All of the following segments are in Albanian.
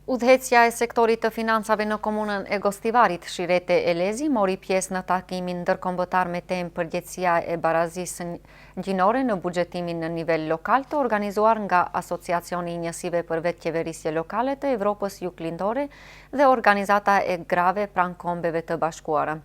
Udhëheqësja e sektorit të financave në komunën e Gostivarit, Shirete Elezi, mori pjesë në takimin ndërkombëtar me temë përgjegjësia e barazisë gjinore në buxhetimin në nivel lokal të organizuar nga Asociacioni i Njësive për Vetëqeverisje Lokale të Evropës Juglindore dhe Organizata e Grave pranë Kombeve të Bashkuara.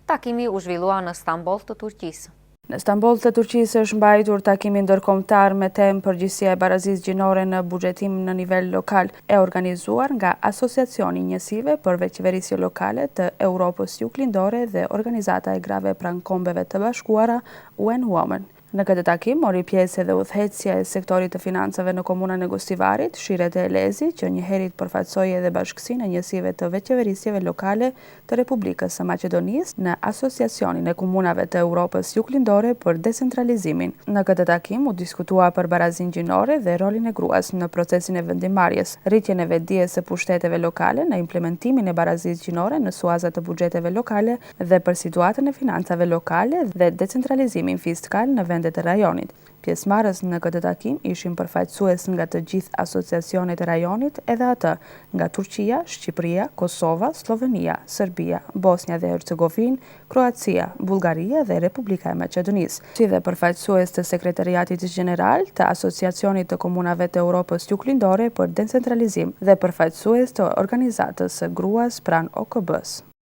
Takimi u zhvillua në Stamboll të Turqisë. Në Stamboll të Turqisë është mbajtur takimi ndërkombëtar me temë përgjegjësia e barazisë gjinore në buxhetim në nivel lokal, e organizuar nga Asociacioni i Njësive për Vetëqeverisje Lokale të Evropës Juglindore dhe Organizata e Grave pranë Kombeve të Bashkuara, UN Women. Në këtë takim mori pjesë edhe udhëheqësja e sektorit të financave në komunën e Gostivarit, Shirete Elezi, që njëherët përfaqësoi edhe Bashkësinë e Njësive të Vetëqeverisjeve Lokale të Republikës së Maqedonisë në Asociacionin e Komunave të Evropës Juglindore për decentralizimin. Në këtë takim u diskutua për barazinë gjinore dhe rolin e gruas në procesin e vendimarrjes, rritjen e vetdijes së pushteteve lokale në implementimin e barazisë gjinore në suaza të buxheteve lokale dhe për situatën e financave lokale dhe decentralizimin fiskal në vendet e rajonit. Pjesëmarrës në këtë takim ishin përfaqësues nga të gjithë asociacionet e rajonit, edhe atë nga Turqia, Shqipëria, Kosova, Slovenia, Serbia, Bosnia dhe Hercegovinë, Kroacia, Bullgaria dhe Republika e Maqedonisë, si dhe përfaqësues të Sekretariatit Gjeneral të Asociacionit të Komunave të Evropës Juglindore për decentralizim dhe përfaqësues të Organizatës së Gruas pranë OKB-s.